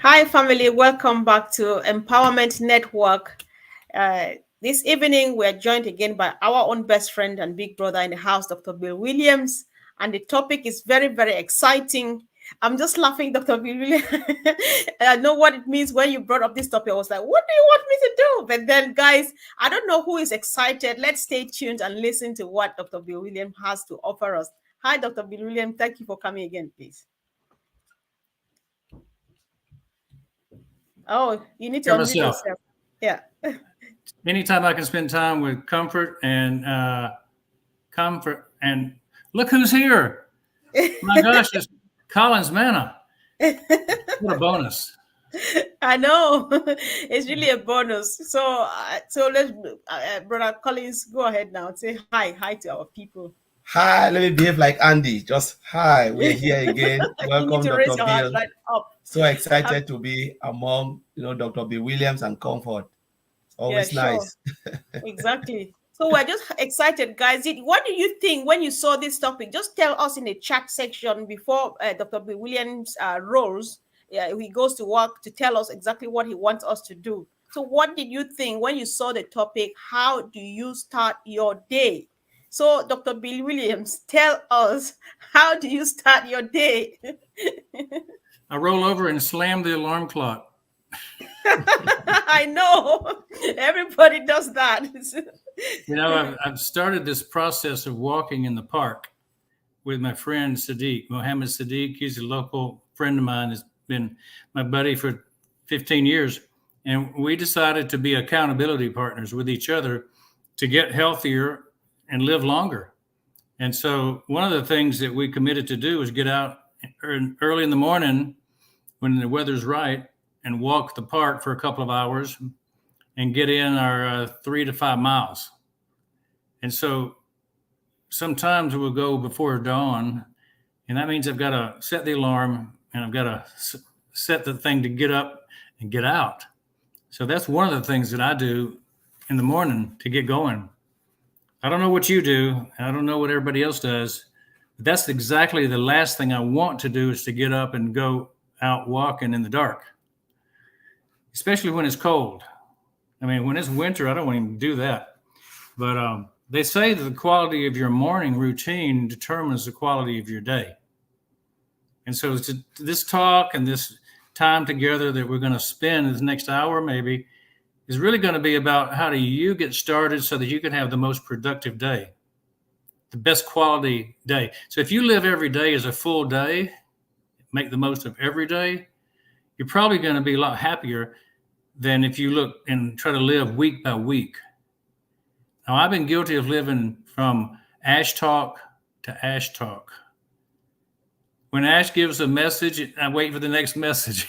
Hi, family. Welcome back to Empowerment Network. This evening, we are joined again by our own best friend and big brother in the house, Dr. Bill Williams. And the topic is very, very exciting. I'm just laughing, Dr. Bill Williams. I know what it means when you brought up this topic. I was like, what do you want me to do? But then, guys, I don't know who is excited. Let's stay tuned and listen to what Dr. Bill Williams has to offer us. Hi, Dr. Bill Williams. Thank you for coming again, please. Oh, you need to For unmute myself. yourself. Yeah. Anytime I can spend time with comfort and look who's here. My gosh, it's Collins Manna. What a bonus. I know. It's really a bonus. So let's, Brother Collins, go ahead now. Say hi to our people. Hi, let me behave like Andy. Just hi, we're here again. You need Welcome, to raise Dr. your hand Bill. right up. So excited to be among, Dr. Bill Williams and Comfort. It's Yeah, always sure. nice. Exactly. So we're just excited, guys. What do you think when you saw this topic? Just tell us in the chat section before Dr. B. Williams rolls. Yeah, he goes to work to tell us exactly what he wants us to do. So, what did you think when you saw the topic? How do you start your day? So, Dr. Bill Williams, tell us, how do you start your day? I roll over and slam the alarm clock. I know everybody does that. I've started this process of walking in the park with my friend Sadiq, Mohammed Sadiq. He's a local friend of mine, has been my buddy for 15 years. And we decided to be accountability partners with each other to get healthier and live longer. And so one of the things that we committed to do was get out early in the morning when the weather's right and walk the park for a couple of hours and get in our 3 to 5 miles. And so sometimes we'll go before dawn, and that means I've got to set the alarm and I've got to set the thing to get up and get out. So that's one of the things that I do in the morning to get going. I don't know what you do. I don't know what everybody else does. But that's exactly the last thing I want to do, is to get up and go out walking in the dark, especially when it's cold. I mean, when it's winter, I don't want to even do that. But they say that the quality of your morning routine determines the quality of your day. And so this talk and this time together that we're going to spend this next hour maybe is really going to be about how do you get started so that you can have the most productive day, the best quality day. So if you live every day as a full day, make the most of every day, you're probably going to be a lot happier than if you look and try to live week by week. Now, I've been guilty of living from Ash talk to Ash talk. When Ash gives a message, I wait for the next message.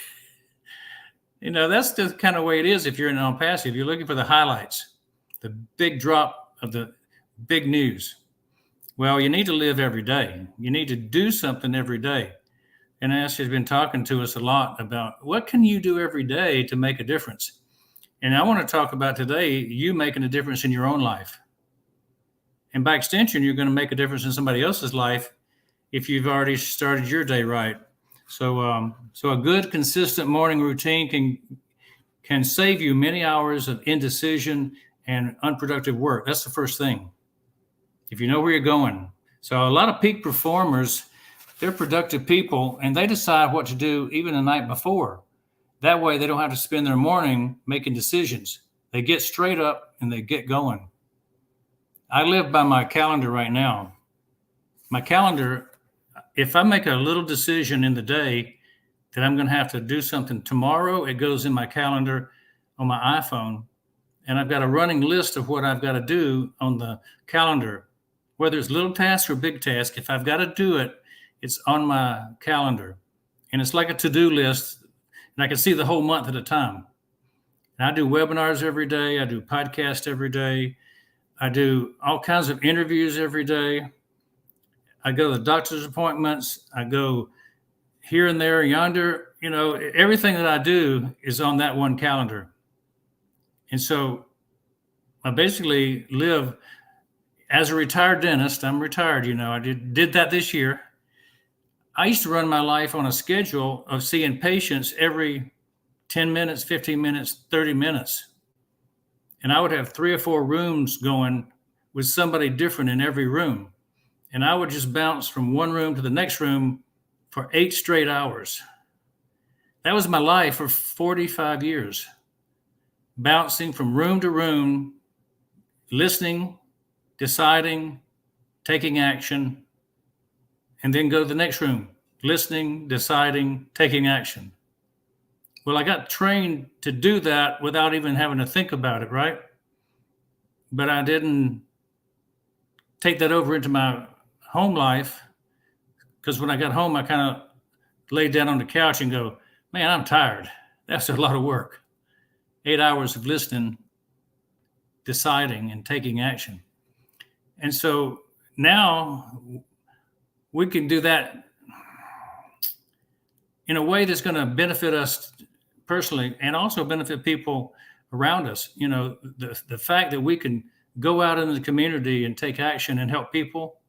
That's the kind of way it is if you're in ONPASSIVE. You're looking for the highlights, the big drop of the big news. Well, you need to live every day. You need to do something every day. And Ash has been talking to us a lot about what can you do every day to make a difference. And I want to talk about today, you making a difference in your own life. And by extension, you're going to make a difference in somebody else's life if you've already started your day right. So a good, consistent morning routine can save you many hours of indecision and unproductive work. That's the first thing, if you know where you're going. So a lot of peak performers, they're productive people, and they decide what to do even the night before. That way they don't have to spend their morning making decisions. They get straight up and they get going. I live by my calendar right now. My calendar, if I make a little decision in the day that I'm going to have to do something tomorrow, it goes in my calendar on my iPhone, and I've got a running list of what I've got to do on the calendar, whether it's little tasks or big tasks. If I've got to do it, it's on my calendar, and it's like a to-do list, and I can see the whole month at a time. And I do webinars every day. I do podcasts every day. I do all kinds of interviews every day. I go to the doctor's appointments. I go here and there, yonder. Everything that I do is on that one calendar. And so I basically live as a retired dentist. I'm retired, I did that this year. I used to run my life on a schedule of seeing patients every 10 minutes, 15 minutes, 30 minutes. And I would have 3 or 4 rooms going with somebody different in every room. And I would just bounce from one room to the next room for 8 straight hours. That was my life for 45 years, bouncing from room to room, listening, deciding, taking action, and then go to the next room, listening, deciding, taking action. Well, I got trained to do that without even having to think about it, right? But I didn't take that over into my home life, because when I got home, I kind of laid down on the couch and go, man, I'm tired. That's a lot of work. 8 hours of listening, deciding, and taking action. And so now we can do that in a way that's going to benefit us personally and also benefit people around us. You know, the fact that we can go out into the community and take action and help people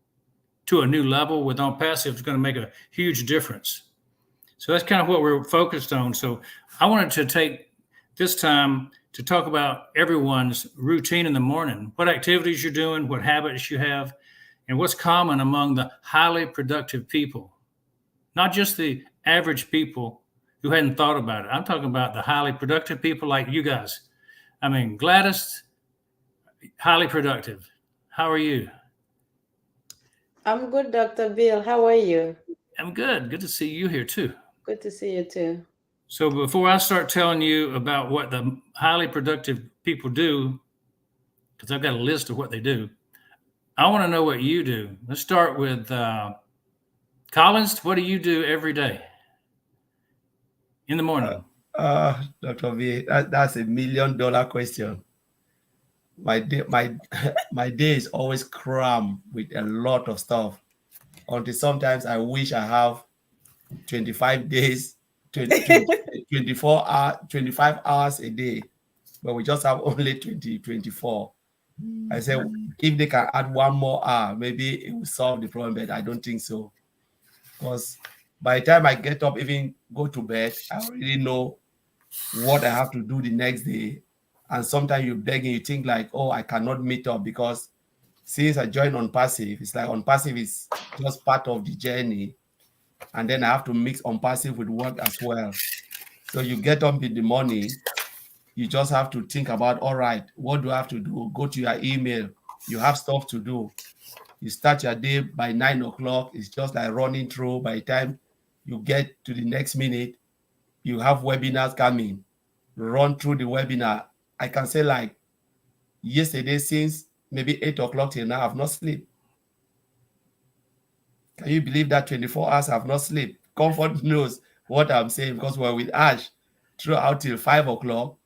to a new level with ONPASSIVE is going to make a huge difference. So that's kind of what we're focused on. So I wanted to take this time to talk about everyone's routine in the morning, what activities you're doing, what habits you have, and what's common among the highly productive people. Not just the average people who hadn't thought about it. I'm talking about the highly productive people like you guys. I mean, Gladys, highly productive. How are you? I'm good, Dr. Bill. How are you? I'm good. Good to see you here too. Good to see you too. So before I start telling you about what the highly productive people do, because I've got a list of what they do, I want to know what you do. Let's start with Collins. What do you do every day in the morning? Dr. V, that's $1 million question. My day, my day is always crammed with a lot of stuff. Until sometimes I wish I have 25 days, 25 hours a day, but we just have only 24. I said, if they can add 1 more hour, maybe it will solve the problem, but I don't think so. Because by the time I get up, even go to bed, I already know what I have to do the next day. And sometimes you beg and you think like, oh, I cannot meet up, because since I joined ONPASSIVE, it's like ONPASSIVE is just part of the journey. And then I have to mix ONPASSIVE with work as well. So you get up in the morning, you just have to think about, all right, what do I have to do? Go to your email. You have stuff to do. You start your day by 9 o'clock. It's just like running through. By the time you get to the next minute, you have webinars coming. Run through the webinar. I can say like yesterday, since maybe 8 o'clock till now, I've not slept. Can you believe that 24 hours I've not slept? Comfort knows what I'm saying, because we're with Ash throughout till 5 o'clock,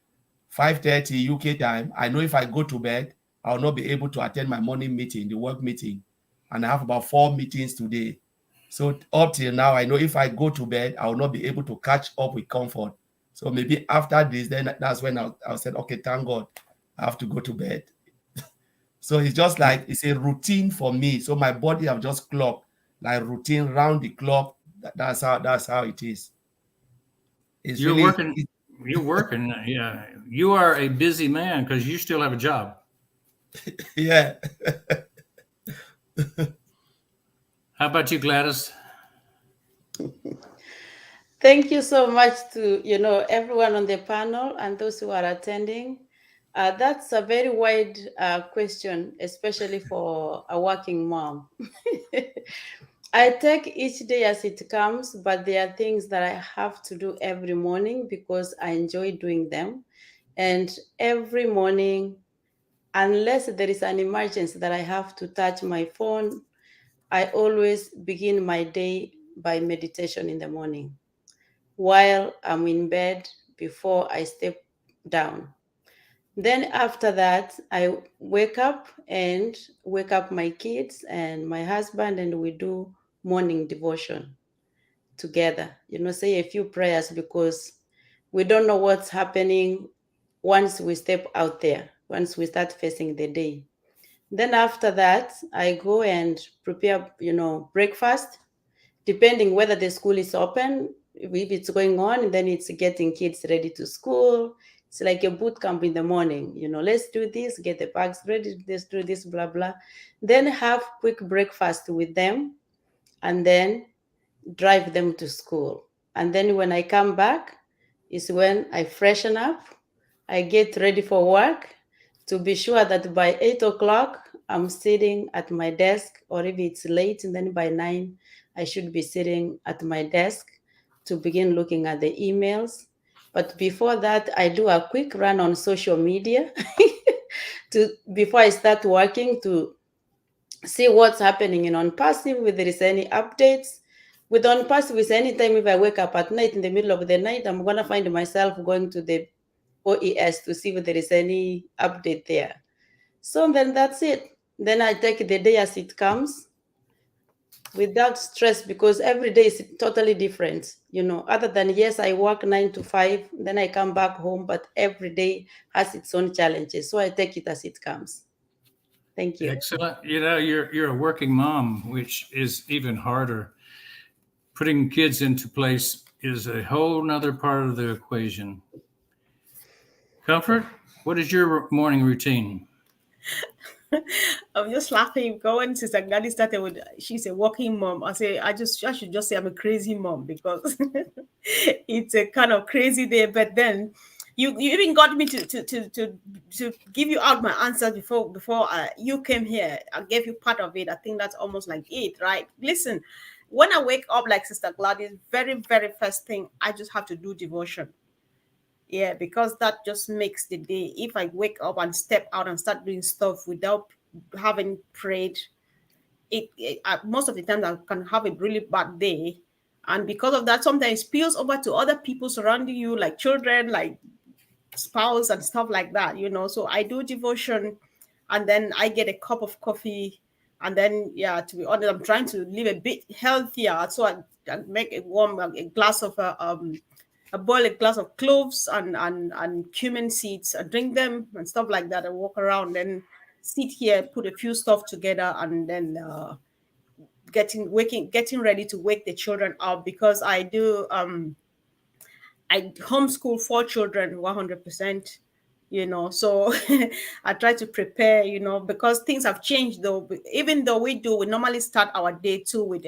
5:30 UK time. I know if I go to bed, I'll not be able to attend my morning meeting, the work meeting. And I have about 4 meetings today. So up till now, I know if I go to bed, I will not be able to catch up with Comfort. So maybe after this, then that's when I'll say, okay, thank God, I have to go to bed. So it's just like, it's a routine for me. So my body have just clocked like routine round the clock. That's how it is. It's You're really working. You're working. Yeah, you are a busy man because you still have a job. yeah. How about you, Gladys? Thank you so much to everyone on the panel and those who are attending. That's a very wide question, especially for a working mom. I take each day as it comes, but there are things that I have to do every morning because I enjoy doing them. And every morning, unless there is an emergency that I have to touch my phone, I always begin my day by meditation in the morning while I'm in bed before I step down. Then after that, I wake up my kids and my husband, and we do morning devotion together. Say a few prayers, because we don't know what's happening once we step out there, once we start facing the day. Then after that, I go and prepare, breakfast, depending whether the school is open. If it's going on, then it's getting kids ready to school. It's like a boot camp in the morning. Let's do this, get the bags ready, let's do this, blah blah. Then have quick breakfast with them, and then drive them to school. And then when I come back is when I freshen up, I get ready for work, to be sure that by 8 o'clock I'm sitting at my desk, or if it's late, and then by 9 I should be sitting at my desk to begin looking at the emails. But before that, I do a quick run on social media before I start working, to see what's happening in ONPASSIVE, if there is any updates. With ONPASSIVE, is anytime if I wake up at night, in the middle of the night, I'm going to find myself going to the OES to see if there is any update there. So then that's it. Then I take the day as it comes, without stress, because every day is totally different. Other than, yes, I work 9 to 5, then I come back home, but every day has its own challenges. So I take it as it comes. Thank you. Excellent. You're a working mom, which is even harder. Putting kids into place is a whole nother part of the equation. Comfort, what is your morning routine? I'm just laughing going Sister Gladys started with she's a working mom. I should just say I'm a crazy mom because it's a kind of crazy day. But then you even got me to give you out my answer before you came here. I gave you part of it. I think that's almost like it, right? Listen, when I wake up, like Sister Gladys, very, very first thing, I just have to do devotion. Yeah, because that just makes the day. If I wake up and step out and start doing stuff without having prayed, most of the time I can have a really bad day. And because of that, sometimes it spills over to other people surrounding you, like children, like spouse and stuff like that, So I do devotion, and then I get a cup of coffee. And then, yeah, to be honest, I'm trying to live a bit healthier. So I make a glass of I boil a glass of cloves and cumin seeds. I drink them and stuff like that. I walk around and sit here, put a few stuff together, and then getting ready to wake the children up, because I homeschool 4 children 100%, so I try to prepare, because things have changed though. Even though we normally start our day too with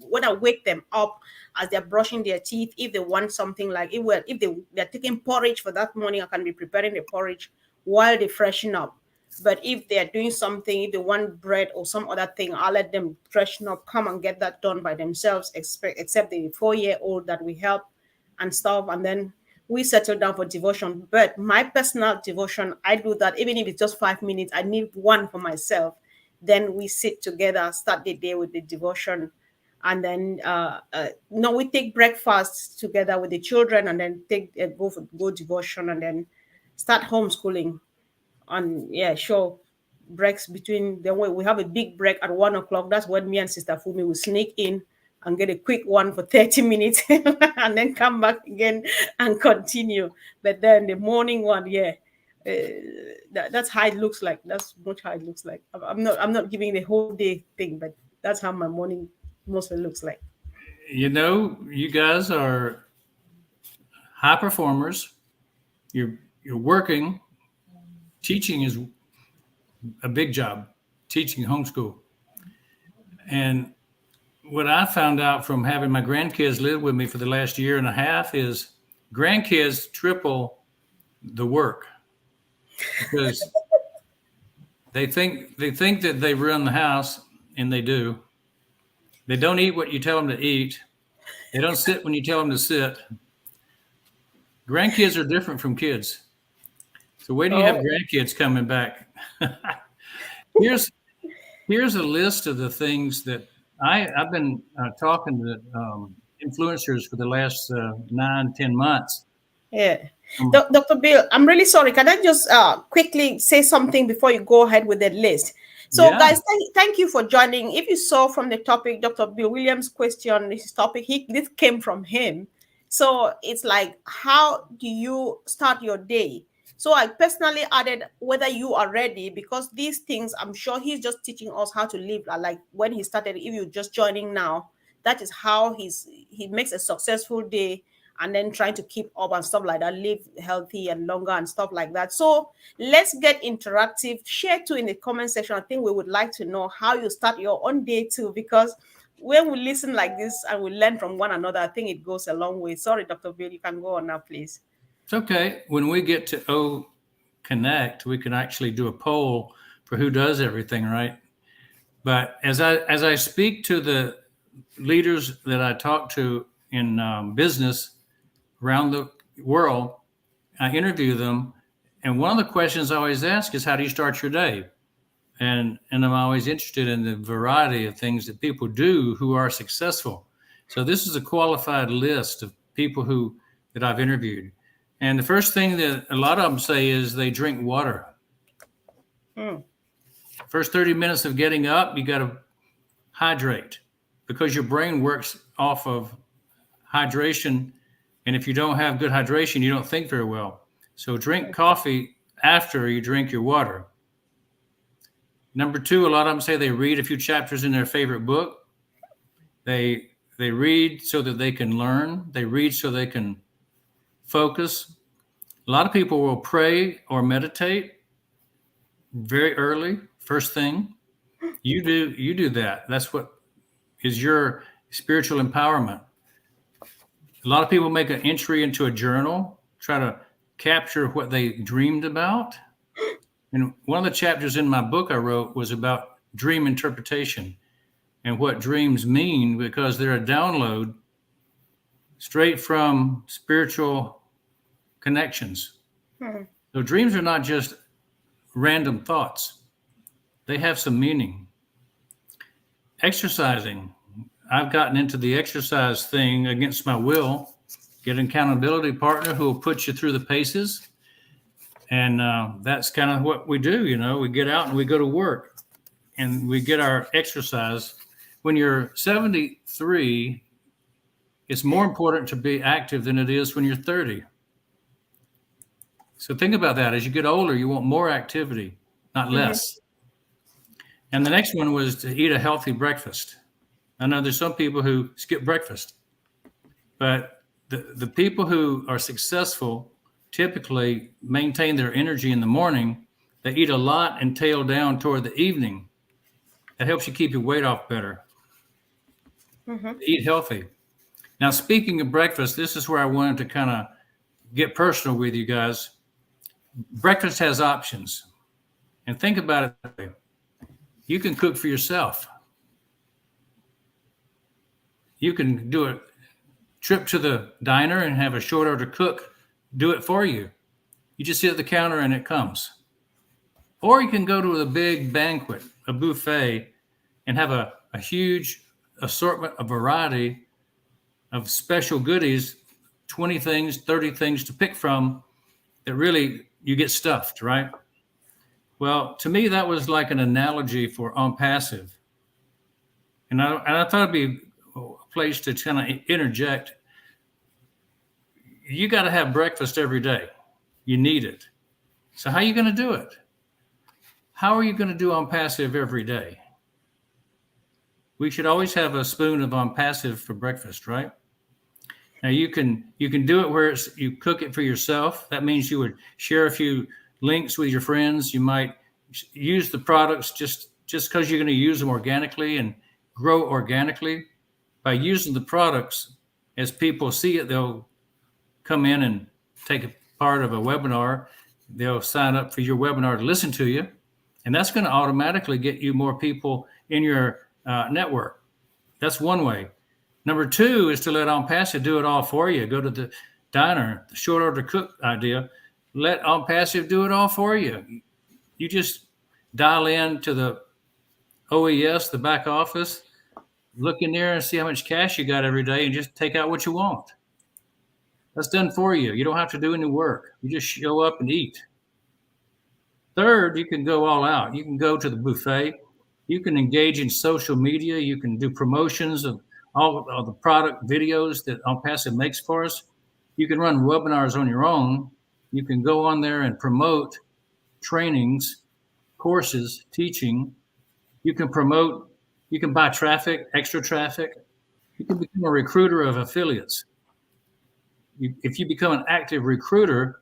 when I wake them up as they're brushing their teeth. If they want something, like if they're taking porridge for that morning, I can be preparing the porridge while they freshen up. But if they're doing something, if they want bread or some other thing, I'll let them freshen up, come and get that done by themselves, except the 4-year-old that we help and stuff. And then we settle down for devotion. But my personal devotion, I do that even if it's just 5 minutes. I need one for myself. Then we sit together, start the day with the devotion. And then no, we take breakfast together with the children, and then go devotion, and then start homeschooling. And yeah, sure, breaks between, then we have a big break at 1 o'clock. That's when me and Sister Fumi will sneak in and get a quick one for 30 minutes and then come back again and continue. But then the morning one, yeah, that's how it looks like. That's much how it looks like. I'm not giving the whole day thing, but that's how my morning mostly looks like. You guys are high performers. You're working. Teaching is a big job, teaching homeschool. And what I found out from having my grandkids live with me for the last year and a half is grandkids triple the work, because they think that they run the house, and they do. They don't eat what you tell them to eat. They don't sit when you tell them to sit. Grandkids are different from kids. So wait till you have grandkids coming back. Here's a list of the things that I've been talking to influencers for the last 9-10 months. Yeah. Dr. Bill, I'm really sorry. Can I just quickly say something before you go ahead with the list? So, Yeah. guys, thank you for joining. If you saw from the topic, Dr. Bill Williams' question, this topic, this came from him. So it's like, how do you start your day? So I personally added whether you are ready, because these things, I'm sure he's just teaching us how to live. Like when he started, if you're just joining now, that is how he makes a successful day, and then trying to keep up and stuff like that, live healthy and longer and stuff like that. So let's get interactive. Share too in the comment section. I think we would like to know how you start your own day too, because when we listen like this and we learn from one another, I think it goes a long way. Sorry, Dr. Bill, you can go on now, please. It's okay. When we get to O Connect, we can actually do a poll for who does everything, right? But as I speak to the leaders that I talk to in business around the world, I interview them, and one of the questions I always ask is, how do you start your day? And I'm always interested in the variety of things that people do who are successful. So this is a qualified list of people that I've interviewed. And the first thing that a lot of them say is they drink water. First 30 minutes of getting up, you got to hydrate, because your brain works off of hydration. And if you don't have good hydration, you don't think very well. So drink coffee after you drink your water. Number two, a lot of them say they read a few chapters in their favorite book. They read so that they can learn. They read so they can focus. A lot of people will pray or meditate very early, first thing. You do that. That's what is your spiritual empowerment. A lot of people make an entry into a journal, try to capture what they dreamed about. And one of the chapters in my book I wrote was about dream interpretation and what dreams mean, because they're a download straight from spiritual connections. So dreams are not just random thoughts. They have some meaning. Exercising. I've gotten into the exercise thing against my will. Get an accountability partner who will put you through the paces. And that's kind of what we do. We get out and we go to work and we get our exercise. When you're 73, it's more important to be active than it is when you're 30. So think about that. As you get older, you want more activity, not less. And the next one was to eat a healthy breakfast. I know there's some people who skip breakfast, but the people who are successful typically maintain their energy in the morning. They eat a lot and tail down toward the evening. That helps you keep your weight off better. Eat healthy. Now, speaking of breakfast, this is where I wanted to kind of get personal with you guys. Breakfast has options. And think about it. You can cook for yourself. You can do a trip to the diner and have a short order cook do it for you. You just sit at the counter and it comes. Or you can go to a big banquet, a buffet, and have a huge assortment, a variety of special goodies, 20 things, 30 things to pick from, that really you get stuffed, right? Well, to me, that was like an analogy for ONPASSIVE. And I thought it'd be a place to kind of interject. You got to have breakfast every day. You need it. So how are you going to do it? How are you going to do ONPASSIVE every day? We should always have a spoon of ONPASSIVE for breakfast, right? Now you can do it where you cook it for yourself. That means you would share a few links with your friends. You might use the products just because you're going to use them organically and grow organically. By using the products, as people see it, they'll come in and take a part of a webinar. They'll sign up for your webinar to listen to you. And that's going to automatically get you more people in your network. That's one way. Number two is to let ONPASSIVE do it all for you. Go to the diner, the short order cook idea. Let ONPASSIVE do it all for you. You just dial in to the OES, the back office, look in there and see how much cash you got every day and just take out what you want. That's done for you. You don't have to do any work. You just show up and eat. Third, you can go all out. You can go to the buffet. You can engage in social media. You can do promotions of all of the product videos that ONPASSIVE makes for us. You can run webinars on your own. You can go on there and promote trainings, courses, teaching. You can promote, you can buy traffic, extra traffic. You can become a recruiter of affiliates. If you become an active recruiter,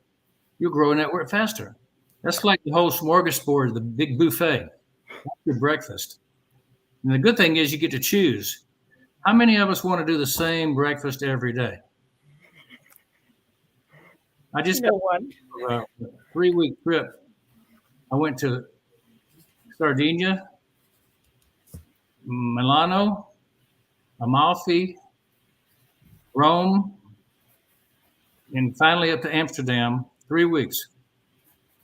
you'll grow a network faster. That's like the whole smorgasbord, the big buffet. That's your breakfast. And the good thing is you get to choose. How many of us want to do the same breakfast every day? I just No one. got a 3-week trip. I went to Sardinia, Milano, Amalfi, Rome, and finally up to Amsterdam, 3 weeks.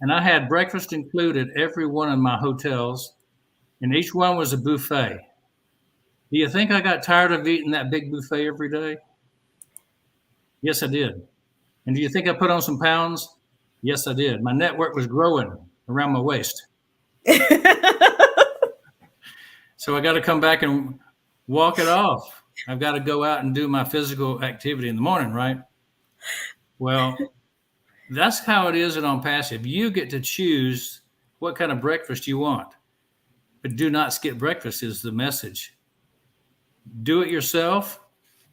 And I had breakfast included every one of my hotels, and each one was a buffet. Do you think I got tired of eating that big buffet every day? Yes, I did. And do you think I put on some pounds? Yes, I did. My network was growing around my waist. So I got to come back and walk it off. I've got to go out and do my physical activity in the morning, right? Well, that's how it is at ONPASSIVE. You get to choose what kind of breakfast you want. But do not skip breakfast is the message. Do it yourself.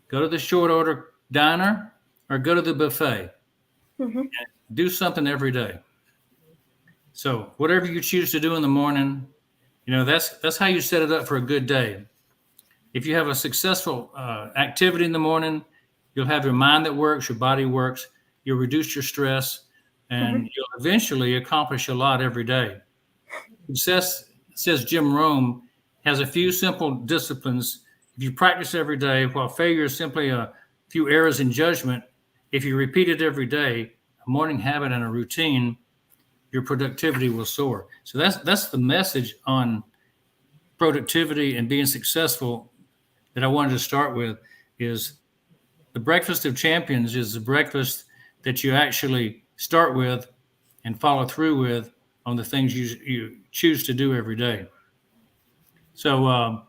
Go to the short order diner or go to the buffet. Mm-hmm. Do something every day. So whatever you choose to do in the morning, that's how you set it up for a good day. If you have a successful activity in the morning, you'll have your mind that works, your body works, you'll reduce your stress, and you'll eventually accomplish a lot every day. Success, says Jim Rome, has a few simple disciplines. If you practice every day, while failure is simply a few errors in judgment, if you repeat it every day, a morning habit and a routine, your productivity will soar. So that's the message on productivity and being successful that I wanted to start with. Is the breakfast of champions is the breakfast that you actually start with and follow through with on the things you choose to do every day. So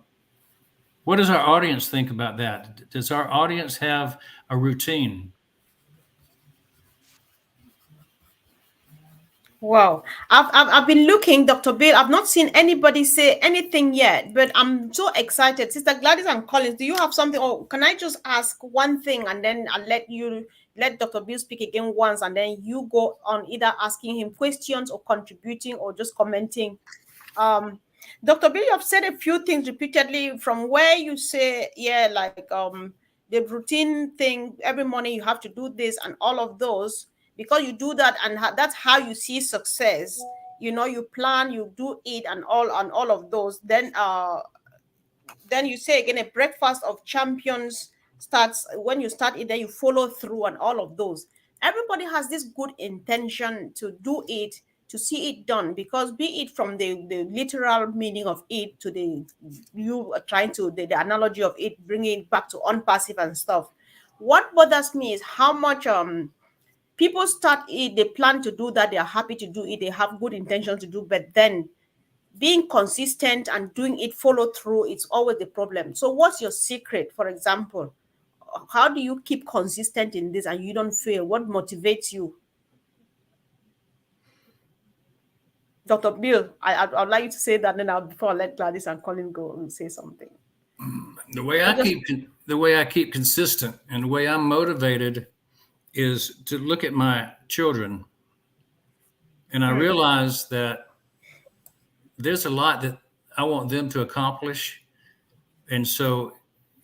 what does our audience think about that? Does our audience have a routine? Wow. I've been looking, Dr. Bill. I've not seen anybody say anything yet, but I'm so excited. Sister Gladys and Collins, do you have something? Or can I just ask one thing and then I'll let Dr. Bill speak again once, and then you go on either asking him questions or contributing or just commenting. Dr. Bill, you have said a few things repeatedly from where you say, the routine thing, every morning you have to do this and all of those. Because you do that, and that's how you see success. You plan, you do it, and all of those. Then you say again, a breakfast of champions starts when you start it. Then you follow through, and all of those. Everybody has this good intention to do it, to see it done. Because be it from the literal meaning of it to you are trying to the analogy of it, bringing it back to ONPASSIVE and stuff. What bothers me is how much people start it, they plan to do that, they are happy to do it, they have good intentions to do, but then being consistent and doing it, follow through, it's always the problem. So what's your secret? For example, how do you keep consistent in this and you don't fail? What motivates you? Dr. Bill, I'd like you to say that, then before I let Gladys and Colin go and say something. The way I keep consistent and the way I'm motivated is to look at my children, and I realize that there's a lot that I want them to accomplish. And so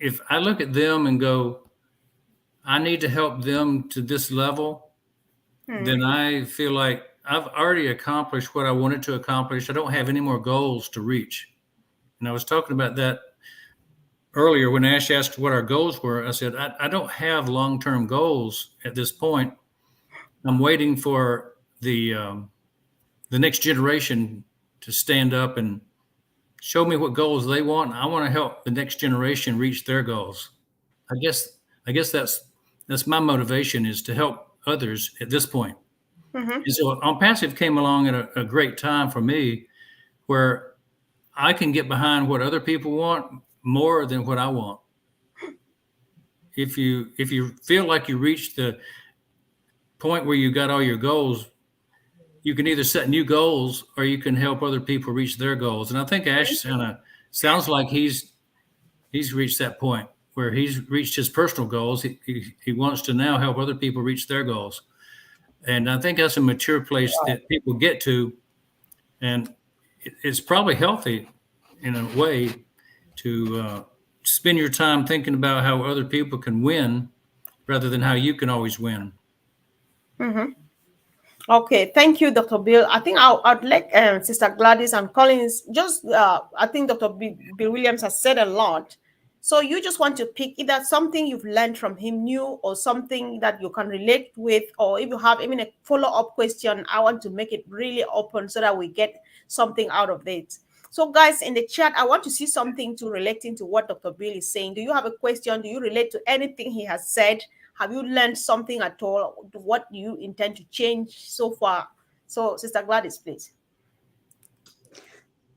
if I look at them and go, I need to help them to this level, then I feel like I've already accomplished what I wanted to accomplish. I don't have any more goals to reach. And I was talking about that earlier when Ash asked what our goals were. I said, I don't have long-term goals at this point. I'm waiting for the next generation to stand up and show me what goals they want. I want to help the next generation reach their goals. I guess that's my motivation, is to help others at this point. And so ONPASSIVE came along at a great time for me, where I can get behind what other people want more than what I want. If you feel like you reached the point where you got all your goals, you can either set new goals or you can help other people reach their goals. And I think Ash sounds like he's reached that point where he's reached his personal goals. He wants to now help other people reach their goals. And I think that's a mature place that people get to. And it's probably healthy in a way to spend your time thinking about how other people can win rather than how you can always win. Mm-hmm. Okay, thank you, Dr. Bill. I think I'd like Sister Gladys and Collins. Just, I think Dr. Bill Williams has said a lot. So you just want to pick either something you've learned from him new or something that you can relate with, or if you have even a follow-up question, I want to make it really open so that we get something out of it. So guys, in the chat, I want to see something to relating to what Dr. Bill is saying. Do you have a question? Do you relate to anything he has said? Have you learned something at all? What do you intend to change so far? So, Sister Gladys, please.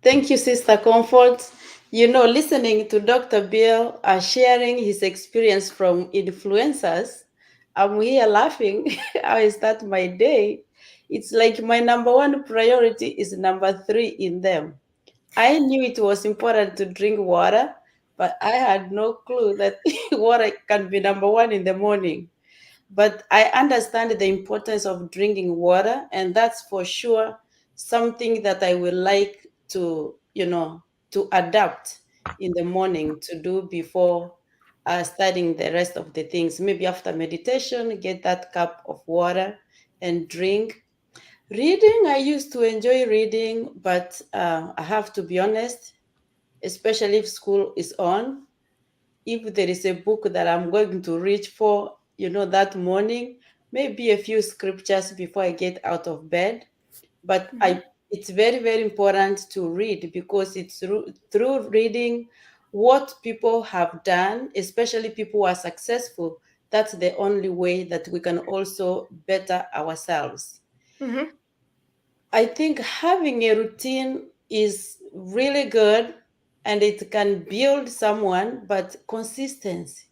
Thank you, Sister Comfort. Listening to Dr. Bill sharing his experience from influencers, I'm here laughing. I start my day. It's like my number one priority is number 3 in them. I knew it was important to drink water, but I had no clue that water can be number 1 in the morning. But I understand the importance of drinking water, and that's for sure something that I will like to adapt in the morning to do before starting the rest of the things. Maybe after meditation, get that cup of water and drink. Reading, I used to enjoy reading, but I have to be honest, especially if school is on, if there is a book that I'm going to reach for, that morning, maybe a few scriptures before I get out of bed. But it's very, very important to read, because it's through reading what people have done, especially people who are successful. That's the only way that we can also better ourselves. Mm-hmm. I think having a routine is really good and it can build someone, but consistency.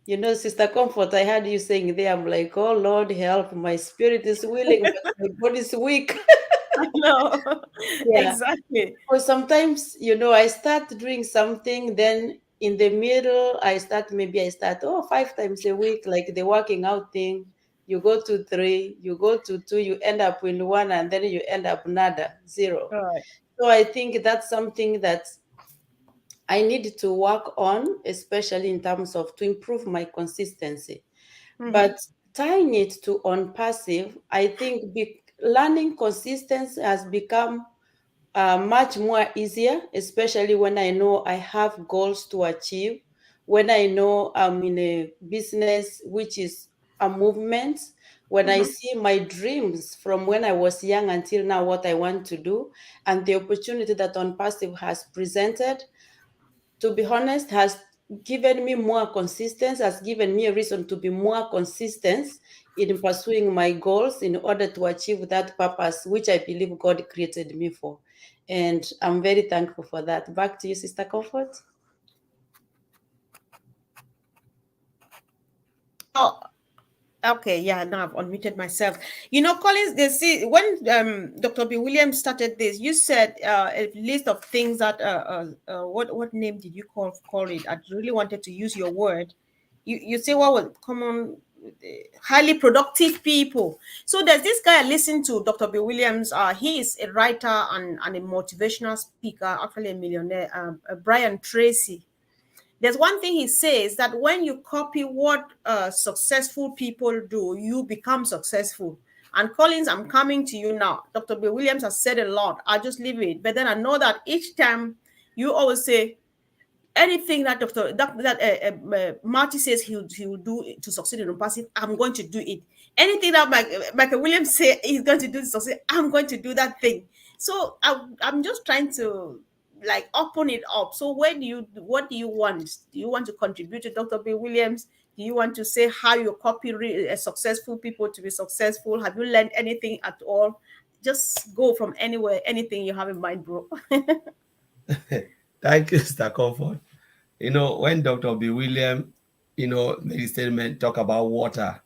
Sister Comfort, I heard you saying there, I'm like, oh Lord, help, my spirit is willing, but my body is weak. No, Yeah. exactly. Because sometimes, I start doing something, then in the middle, I start 5 times a week, like the working out thing. You go to 3, you go to 2, you end up in 1, and then you end up nada, 0. All right. So I think that's something that I need to work on, especially in terms of to improve my consistency. Mm-hmm. But tying it to ONPASSIVE, I think learning consistency has become much more easier, especially when I know I have goals to achieve, when I know I'm in a business which is a movement, when I see my dreams from when I was young until now, what I want to do, and the opportunity that ONPASSIVE has presented, to be honest, has given me more consistency, has given me a reason to be more consistent in pursuing my goals in order to achieve that purpose, which I believe God created me for. And I'm very thankful for that. Back to you, Sister Comfort. Oh, okay, yeah, now I've unmuted myself. Collins, they see when Dr. B. Williams started this, you said a list of things that what name did you call it? I really wanted to use your word. You say what was common, highly productive people. So there's this guy I listened to, Dr. B. Williams. He is a writer and a motivational speaker, actually a millionaire. Brian Tracy. There's one thing he says, that when you copy what successful people do, you become successful. And Collins, I'm coming to you now. Dr. B. Williams has said a lot. I'll just leave it. But then I know that each time you always say, anything that Marty says he will do to succeed in ONPASSIVE, I'm going to do it. Anything that Michael Williams say he's going to do to succeed, I'm going to do that thing. So I'm just trying to open it up. So what do you want? Do you want to contribute to Dr. B. Williams? Do you want to say how you copy successful people to be successful? Have you learned anything at all? Just go from anywhere, anything you have in mind, bro. Thank you, Mr. Comfort. When Dr. B. William, made his statement, talk about water,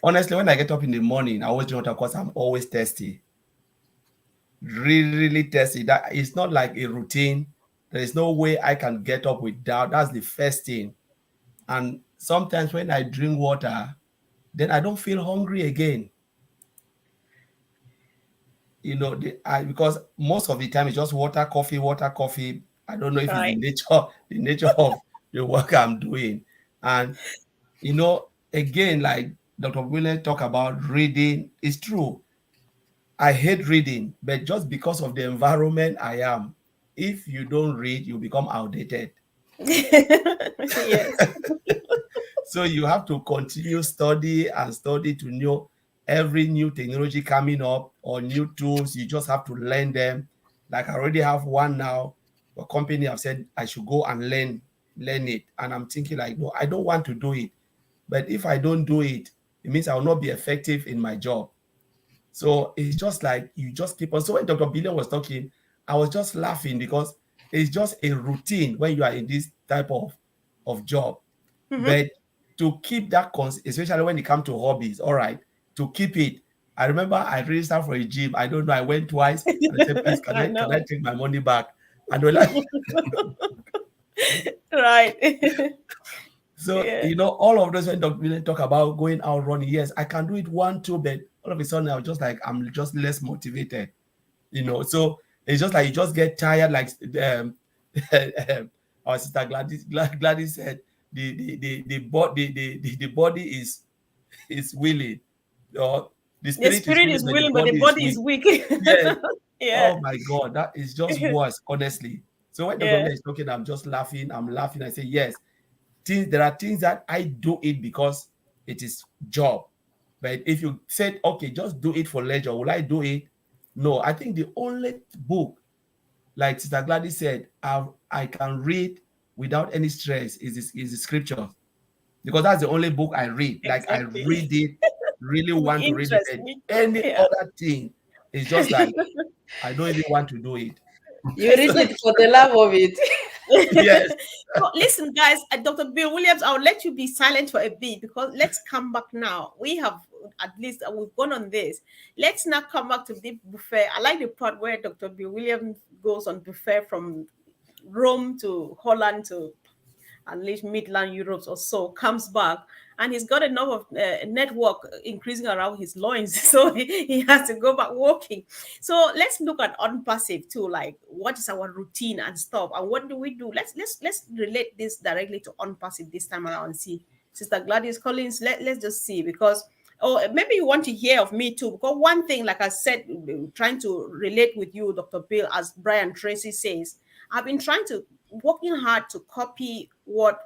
honestly, when I get up in the morning, I always drink water because I'm always thirsty. Really, really thirsty. That it's not like a routine There is no way I can get up without. That's the first thing. And sometimes when I drink water, then I don't feel hungry again. You know, because most of the time it's just water, coffee, water, coffee. I don't know if it's Right. the nature of the work I'm doing. And again, like Dr. William talk about reading, it's true. I hate reading, but just because of the environment I am, if you don't read, you become outdated. Yes. So you have to continue study and study to know every new technology coming up or new tools. You just have to learn them. Like I already have one now. A company have said I should go and learn it. And I'm thinking like, no, I don't want to do it. But if I don't do it, it means I will not be effective in my job. So it's just like you just keep on. So when Dr. Billion was talking, I was just laughing because it's just a routine when you are in this type of job. Mhm. But to keep that, especially when it comes to hobbies, all right, to keep it. I remember I registered for a gym. I don't know. I went twice and I said, please, can I I know. take my money back? And they're like, Right. so, Yeah. all of those when Dr. Billion talk about going out running, yes, I can do it one, two, but all of a sudden I was just like, I'm just less motivated. So it's just like you just get tired, like our sister Gladys said, the body is willing, or the The spirit is spirit willing is but the willing, but the body is body is weak. weak. Yes. Yeah. Oh my God, that is just worse, honestly. So when Dr. Yeah. Miller is talking, I'm laughing. I say, yes, there are things that I do it because it is job. But if you said, okay, just do it for leisure, will I do it? No, I think the only book, like Sister Gladys said, I can read without any stress is the scripture. Because that's the only book I read. Like I Exactly. read it, really With want to read it. interest. And Me too. any Yeah. other thing is just like I don't even want to do it. You read it for the love of it. Yes. So listen, guys, Dr. Bill Williams, I'll let you be silent for a bit because let's come back now. We have at least we've gone on this. Let's now come back to the buffet. I like the part where Dr. Bill Williams goes on buffet from Rome to Holland to at least Midland Europe or so, comes back and he's got enough of network increasing around his loins, so he has to go back walking. So let's look at unpassive too, like what is our routine and stuff, and what do we do? Let's relate this directly to unpassive this time around and see. Sister Gladys Collins, let's just see because. Oh, maybe you want to hear of me too. Because one thing, like I said, trying to relate with you, Dr. Bill, as Brian Tracy says, I've been trying to working hard to copy what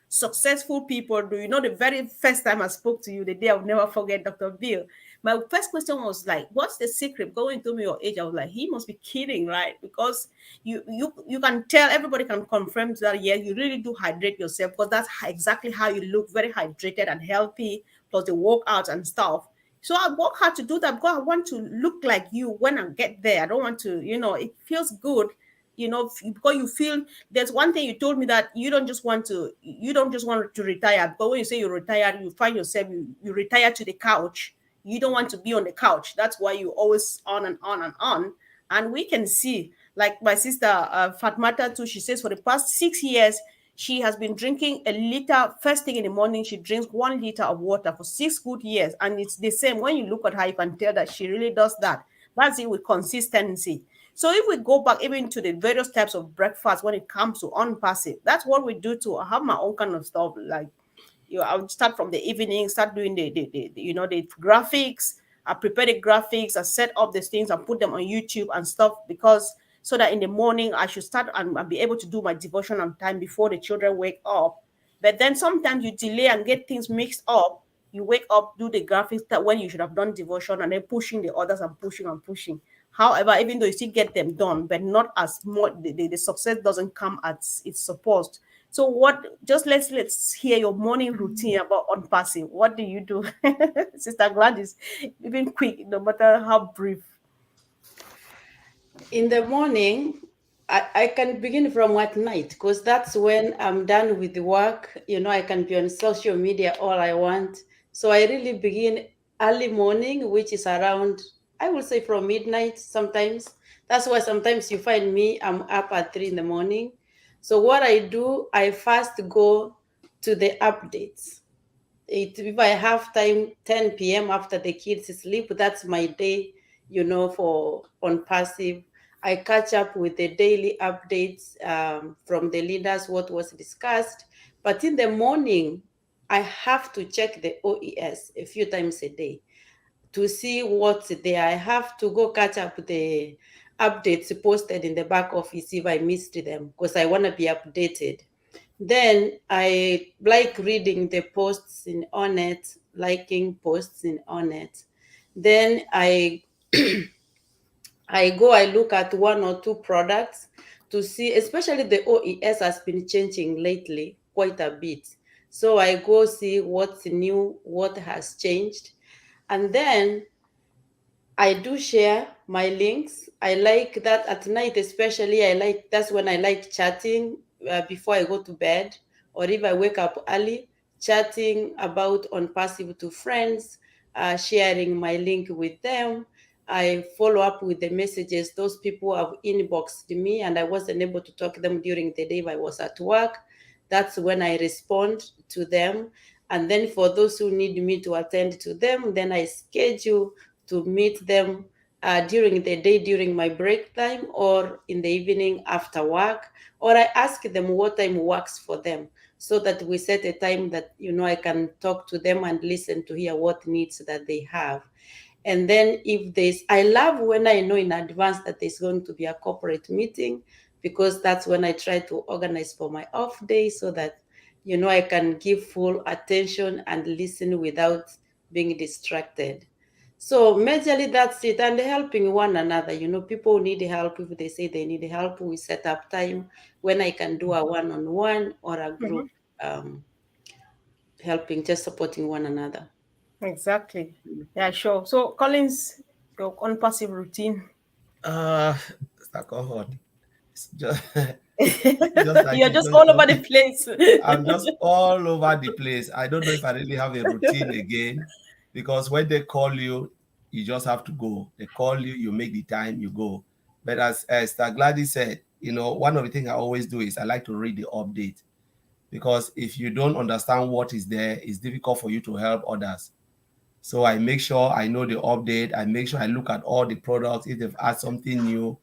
successful people do. You know, the very first time I spoke to you, the day I'll never forget, Dr. Bill. My first question was like, "What's the secret?" Going through me your age, I was like, "He must be kidding, right?" Because you can tell, everybody can confirm that. Yeah, you really do hydrate yourself because that's exactly how you look, very hydrated and healthy, plus the workout and stuff. So I work hard to do that because I want to look like you when I get there. I don't want to, it feels good, because you feel there's one thing you told me that you don't just want to retire. But when you say you retire, you find yourself you retire to the couch. You don't want to be on the couch. That's why you always on and on and on. And we can see, like my sister Fatmata too, she says for the past 6 years, she has been drinking a liter first thing in the morning. She drinks 1 liter of water for 6 good years. And it's the same. When you look at her, you can tell that she really does that. That's it with consistency. So if we go back even to the various types of breakfast when it comes to unpassive, that's what we do too. I have my own kind of stuff. Like I would start from the evening, start doing the graphics. I prepare the graphics, I set up these things and put them on YouTube and stuff because so that in the morning I should start and be able to do my devotion on time before the children wake up. But then sometimes you delay and get things mixed up. You wake up, do the graphics that when you should have done devotion, and then pushing the others and pushing and pushing. However, even though you still get them done, but not as much, the success doesn't come as it's supposed. So what? Just let's hear your morning routine about unpassing. What do you do, Sister Gladys? Even quick, no matter how brief. In the morning, I can begin from at night because that's when I'm done with the work. I can be on social media all I want. So I really begin early morning, which is around I will say from midnight sometimes. That's why sometimes you find me, I'm up at 3 in the morning. So what I do, I first go to the updates. If I have time, 10 p.m. after the kids sleep, that's my day, for on passive. I catch up with the daily updates from the leaders, what was discussed. But in the morning, I have to check the OES a few times a day to see what's there. I have to go catch up the updates posted in the back office if I missed them, because I want to be updated. Then I like reading the posts in Onet, liking posts in Onet. Then I look at one or two products to see, especially the OES has been changing lately quite a bit. So I go see what's new, what has changed. And then I do share my links. I like that at night, especially. That's when I like chatting before I go to bed, or if I wake up early, chatting about on passive to friends, sharing my link with them. I follow up with the messages those people have inboxed me, and I wasn't able to talk to them during the day if I was at work. That's when I respond to them. And then for those who need me to attend to them, then I schedule to meet them during the day, during my break time, or in the evening after work, or I ask them what time works for them, so that we set a time that I can talk to them and listen to hear what needs that they have. And then I love when I know in advance that there's going to be a corporate meeting, because that's when I try to organize for my off day, so that I can give full attention and listen without being distracted. So majorly that's it. And helping one another. People need help. If they say they need help, we set up time when I can do a one-on-one or a group helping, just supporting one another. Exactly. Yeah, sure. So, Collins, your unpassive routine. It's like cohort. It's just, just like You're you just just, all over the place. I'm just all over the place. I don't know if I really have a routine again, because when they call you, you just have to go. They call you, you make the time, you go. But as Star Gladys said, one of the things I always do is I like to read the update, because if you don't understand what is there, it's difficult for you to help others. So I make sure I know the update. I make sure I look at all the products. If they've added something new,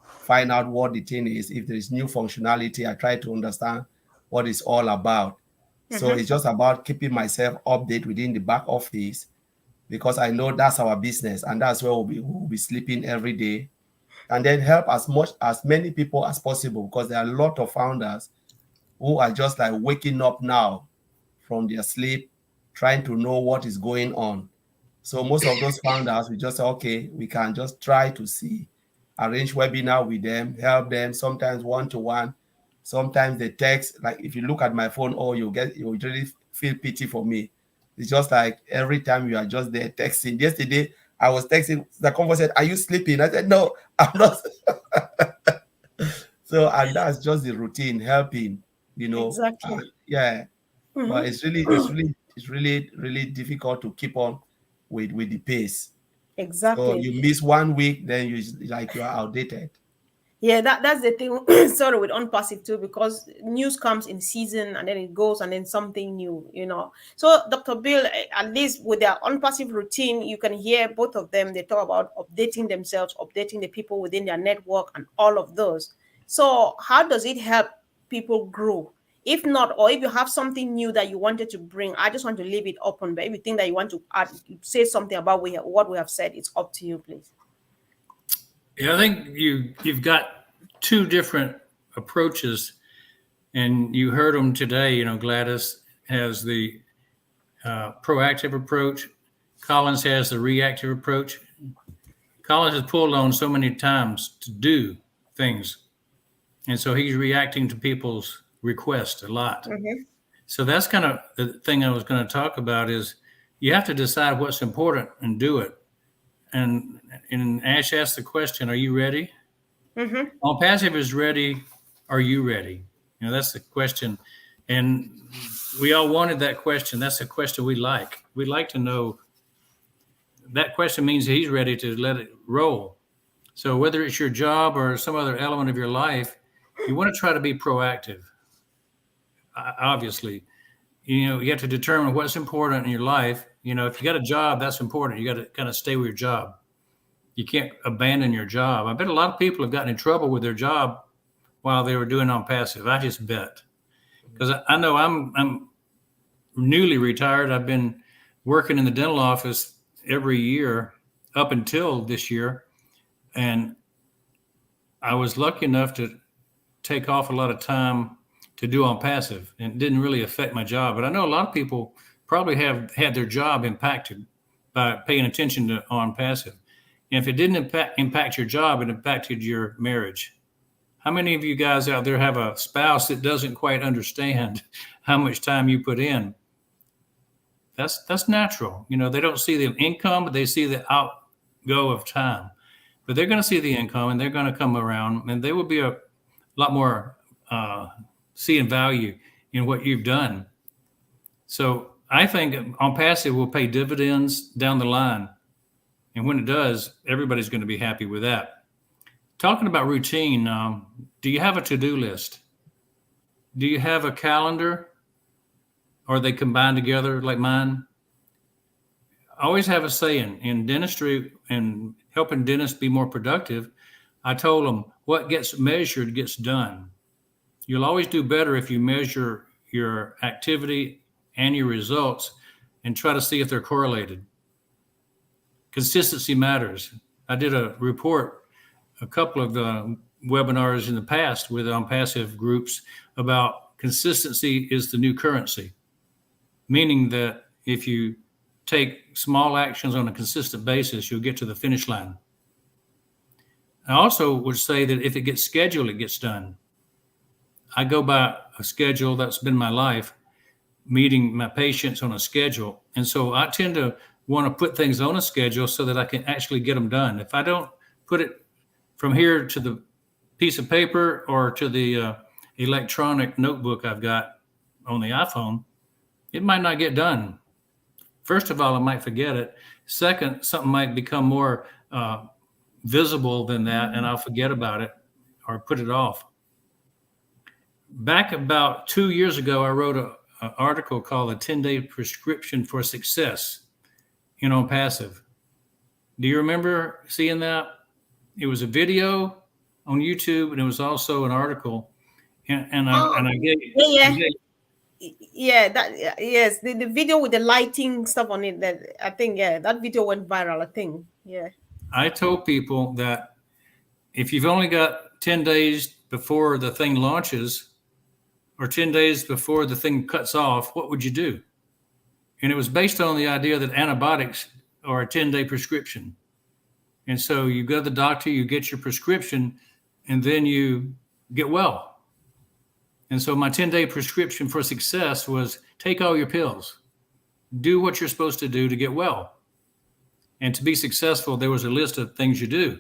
find out what the thing is. If there is new functionality, I try to understand what it's all about. So it's just about keeping myself updated within the back office, because I know that's our business, and that's where we'll be sleeping every day. And then help as many people as possible, because there are a lot of founders who are just like waking up now from their sleep, trying to know what is going on. So most of those founders, we just say, okay, we can just try to arrange webinar with them, help them, sometimes one-to-one, sometimes they text. Like if you look at my phone, you really feel pity for me. It's just like every time you are just there texting. Yesterday, I was texting, the convo said, are you sleeping? I said, no, I'm not. So, and that's just the routine, helping, Exactly. yeah. But Mhm. it's really difficult to keep on with the pace. So Exactly. you miss 1 week, then you are outdated. Yeah, that's the thing. Sorry, with unpassive too, because news comes in season and then it goes and then something new. So, Dr. Bill, at least with their unpassive routine, you can hear both of them. They talk about updating themselves, updating the people within their network, and all of those. So, how does it help people grow? If not, or if you have something new that you wanted to bring, I just want to leave it open. But if you think that you want to add, say something about what we have said, it's up to you, please. Yeah, I think you've got two different approaches, and you heard them today. Gladys has the proactive approach. Collins has the reactive approach. Collins has pulled on so many times to do things, and so he's reacting to people's requests a lot. Mm-hmm. So that's kind of the thing I was going to talk about is you have to decide what's important and do it. And Ash asked the question, are you ready? Mm-hmm. ONPASSIVE is ready. Are you ready? That's the question. And we all wanted that question. That's a question we like. We'd like to know that question means he's ready to let it roll. So whether it's your job or some other element of your life, you want to try to be proactive. Obviously, you have to determine what's important in your life. If you got a job, that's important. You got to kind of stay with your job. You can't abandon your job. I bet a lot of people have gotten in trouble with their job while they were doing ONPASSIVE. I just bet, because I know I'm newly retired. I've been working in the dental office every year up until this year. And I was lucky enough to take off a lot of time to do ONPASSIVE, and it didn't really affect my job. But I know a lot of people probably have had their job impacted by paying attention to ONPASSIVE. And if it didn't impact your job, it impacted your marriage. How many of you guys out there have a spouse that doesn't quite understand how much time you put in? That's natural. They don't see the income, but they see the outgo of time. But they're going to see the income, and they're going to come around, and they will be a lot more seeing value in what you've done. So I think ONPASSIVE will pay dividends down the line. And when it does, everybody's going to be happy with that. Talking about routine, do you have a to-do list? Do you have a calendar? Or are they combined together like mine? I always have a saying in dentistry and helping dentists be more productive. I told them, what gets measured gets done. You'll always do better if you measure your activity and your results and try to see if they're correlated. Consistency matters. I did a report, a couple of webinars in the past with ONPASSIVE groups about consistency is the new currency, meaning that if you take small actions on a consistent basis, you'll get to the finish line. I also would say that if it gets scheduled, it gets done. I go by a schedule. That's been my life, meeting my patients on a schedule. And so I tend to want to put things on a schedule so that I can actually get them done. If I don't put it from here to the piece of paper or to the electronic notebook I've got on the iPhone, it might not get done. First of all, I might forget it. Second, something might become more visible than that, and I'll forget about it or put it off. Back about 2 years ago, I wrote an article called "A 10-Day Prescription for Success" in ONPASSIVE. Do you remember seeing that? It was a video on YouTube, and it was also an article. And I gave yes, the video with the lighting stuff on it. That I think, that video went viral. I think, I told people that if you've only got 10 days before the thing launches, or 10 days before the thing cuts off, what would you do? And it was based on the idea that antibiotics are a 10-day prescription. And so you go to the doctor, you get your prescription, and then you get well. And so my 10-day prescription for success was take all your pills, do what you're supposed to do to get well. And to be successful, there was a list of things you do.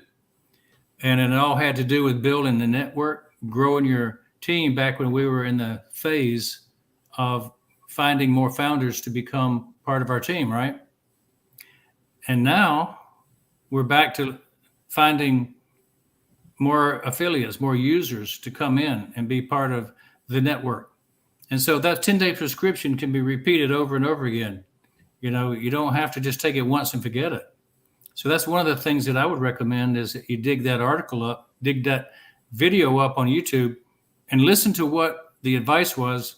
And it all had to do with building the network, growing your team back when we were in the phase of finding more founders to become part of our team, right? And now we're back to finding more affiliates, more users to come in and be part of the network. And so that 10-day prescription can be repeated over and over again. You don't have to just take it once and forget it. So that's one of the things that I would recommend is that you dig that article up, dig that video up on YouTube, and listen to what the advice was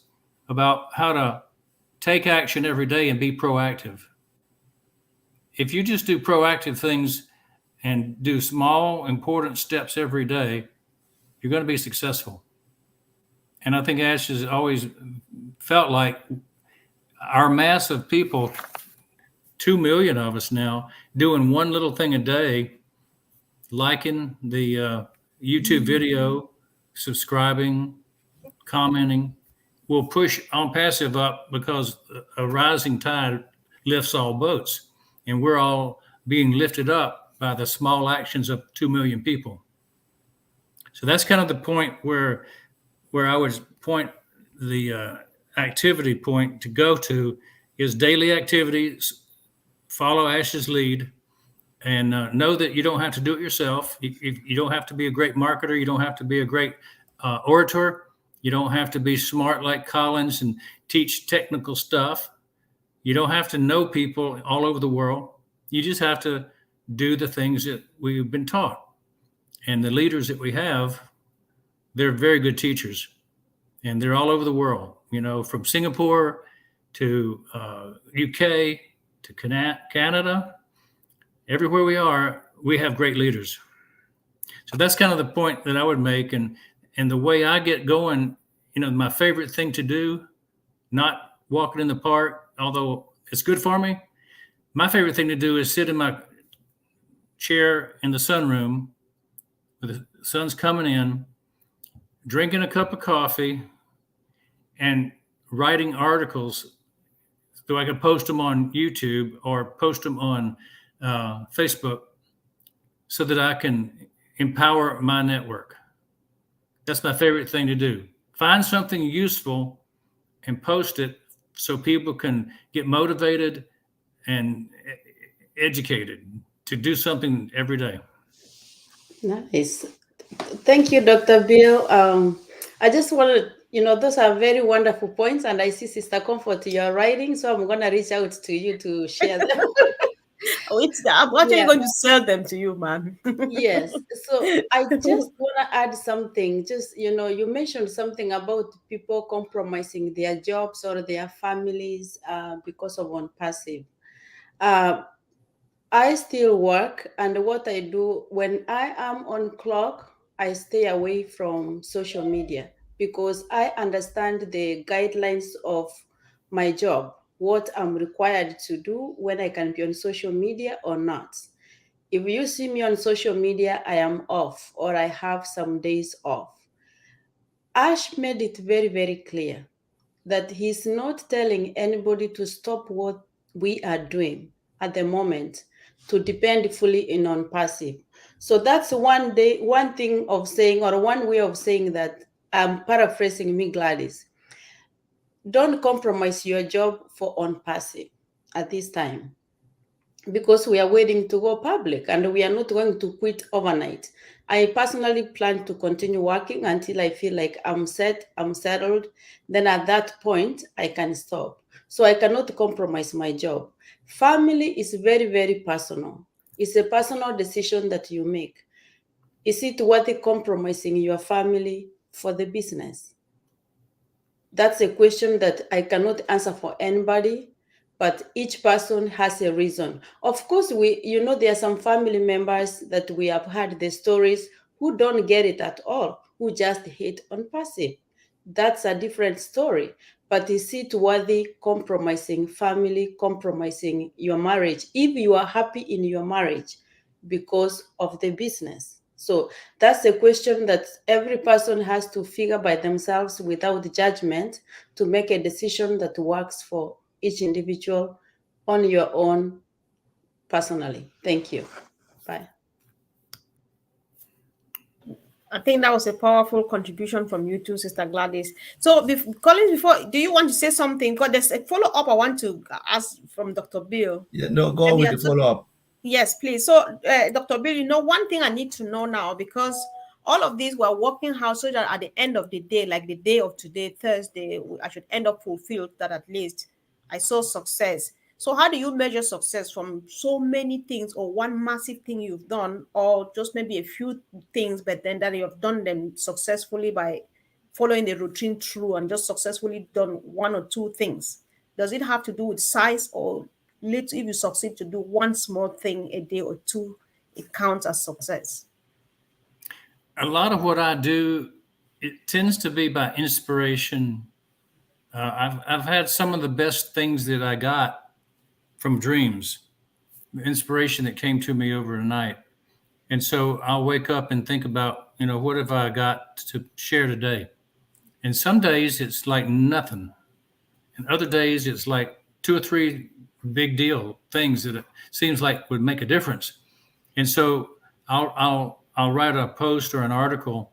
about how to take action every day and be proactive. If you just do proactive things and do small, important steps every day, you're going to be successful. And I think Ash has always felt like our mass of people, 2 million of us now, doing one little thing a day, liking the YouTube video, subscribing, commenting, will push ONPASSIVE up because a rising tide lifts all boats. And we're all being lifted up by the small actions of 2 million people. So that's kind of the point where I would point the activity point to go to is daily activities, follow Ash's lead, and know that you don't have to do it yourself. You don't have to be a great marketer. You don't have to be a great orator. You don't have to be smart like Collins and teach technical stuff. You don't have to know people all over the world. You just have to do the things that we've been taught. And the leaders that we have, they're very good teachers, and they're all over the world, from Singapore to UK to Canada. Everywhere we are, we have great leaders. So that's kind of the point that I would make. And the way I get going, my favorite thing to do, not walking in the park, although it's good for me. My favorite thing to do is sit in my chair in the sunroom with the sun's coming in, drinking a cup of coffee and writing articles so I can post them on YouTube or post them on Facebook so that I can empower my network. That's my favorite thing to do. Find something useful and post it so people can get motivated and educated to do something every day. Nice. Thank you, Dr. Bill. I just wanted, those are very wonderful points, and I see Sister Comfort, you're writing, so I'm going to reach out to you to share them. I'm actually going to sell them to you, man. Yes. So I just want to add something. Just, you mentioned something about people compromising their jobs or their families because of ONPASSIVE. I still work, and what I do when I am on clock, I stay away from social media because I understand the guidelines of my job, what I'm required to do, when I can be on social media or not. If you see me on social media, I am off or I have some days off. Ash made it very, very clear that he's not telling anybody to stop what we are doing at the moment to depend fully in ONPASSIVE. So that's one thing of saying, or one way of saying that I'm paraphrasing me, Gladys. Don't compromise your job for ONPASSIVE at this time, because we are waiting to go public and we are not going to quit overnight. I personally plan to continue working until I feel like I'm settled. Then at that point, I can stop. So I cannot compromise my job. Family is very, very personal. It's a personal decision that you make. Is it worth compromising your family for the business? That's a question that I cannot answer for anybody, but each person has a reason. Of course, there are some family members that we have heard the stories who don't get it at all, who just hate ONPASSIVE. That's a different story. But is it worthy compromising family, compromising your marriage, if you are happy in your marriage because of the business? So that's a question that every person has to figure by themselves without judgment to make a decision that works for each individual on your own personally. Thank you. Bye. I think that was a powerful contribution from you too, Sister Gladys. So, Collins, do you want to say something? Because there's a follow-up I want to ask from Dr. Bill. Yeah, no, go on with the follow-up. Yes, please. So, Dr. Bill, one thing I need to know now, because all of these were working hard so that at the end of the day, like the day of today, Thursday, I should end up fulfilled that at least I saw success. So how do you measure success from so many things, or one massive thing you've done, or just maybe a few things, but then that you have done them successfully by following the routine through and just successfully done one or two things? Does it have to do with size, or if you succeed to do one small thing a day or two, it counts as success? A lot of what I do, it tends to be by inspiration. I've had some of the best things that I got from dreams, the inspiration that came to me overnight. And so I'll wake up and think about, what have I got to share today? And some days it's like nothing. And other days it's like 2 or 3 big deal things that it seems like would make a difference. And so I'll write a post or an article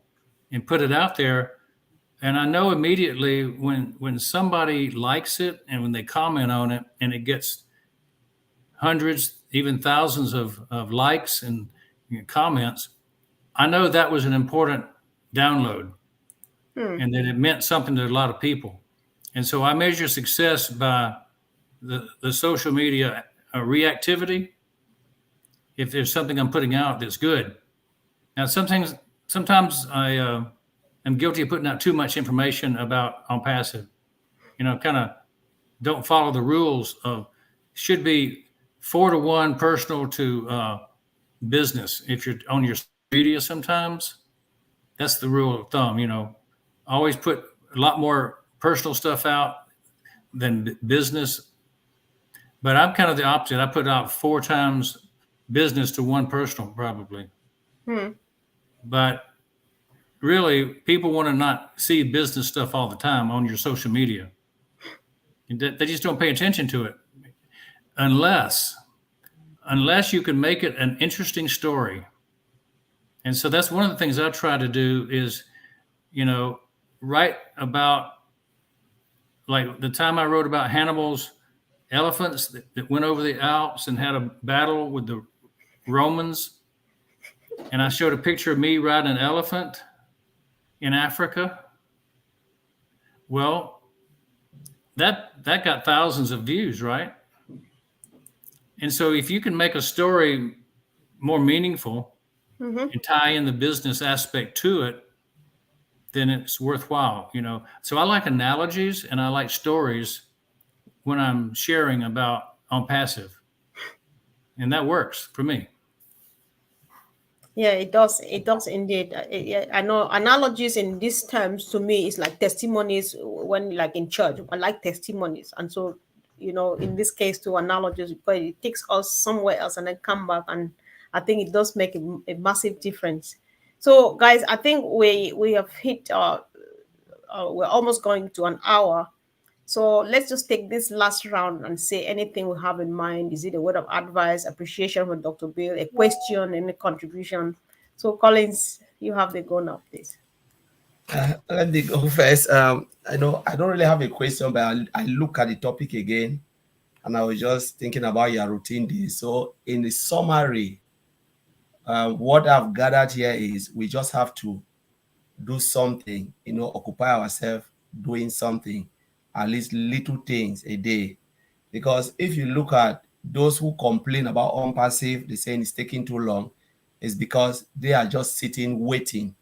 and put it out there. And I know immediately when somebody likes it and when they comment on it and it gets hundreds, even thousands of likes and comments, I know that was an important download and that it meant something to a lot of people. And so I measure success by the social media reactivity. If there's something I'm putting out that's good. Now, sometimes I am guilty of putting out too much information about ONPASSIVE. Kind of don't follow the rules of should be 4-to-1 personal to business. If you're on your media, sometimes that's the rule of thumb. Always put a lot more personal stuff out than business. But I'm kind of the opposite. I put out 4 times business to 1 personal, probably. But really, people want to not see business stuff all the time on your social media. They just don't pay attention to it unless you can make it an interesting story. And so that's one of the things I try to do is, write about, like the time I wrote about Hannibal's elephants that went over the Alps and had a battle with the Romans. And I showed a picture of me riding an elephant in Africa. Well, that got thousands of views, right? And so if you can make a story more meaningful and tie in the business aspect to it, then it's worthwhile, So I like analogies and I like stories when I'm sharing about ONPASSIVE. And that works for me. Yeah, it does. It does indeed. I know analogies in these terms to me is like testimonies when, like in church, I like testimonies. And so, in this case, to analogies, because it takes us somewhere else and then come back. And I think it does make a massive difference. So, guys, I think we have hit, we're almost going to an hour. So let's just take this last round and say anything we have in mind. Is it a word of advice, appreciation from Dr. Bill, a question, any contribution? So Collins, you have the go now, please. Let me go first. I know I don't really have a question, but I look at the topic again, and I was just thinking about your routine days. So in the summary, what I've gathered here is we just have to do something, occupy ourselves doing something, at least little things a day. Because if you look at those who complain about ONPASSIVE, they're saying it's taking too long, is because they are just sitting, waiting,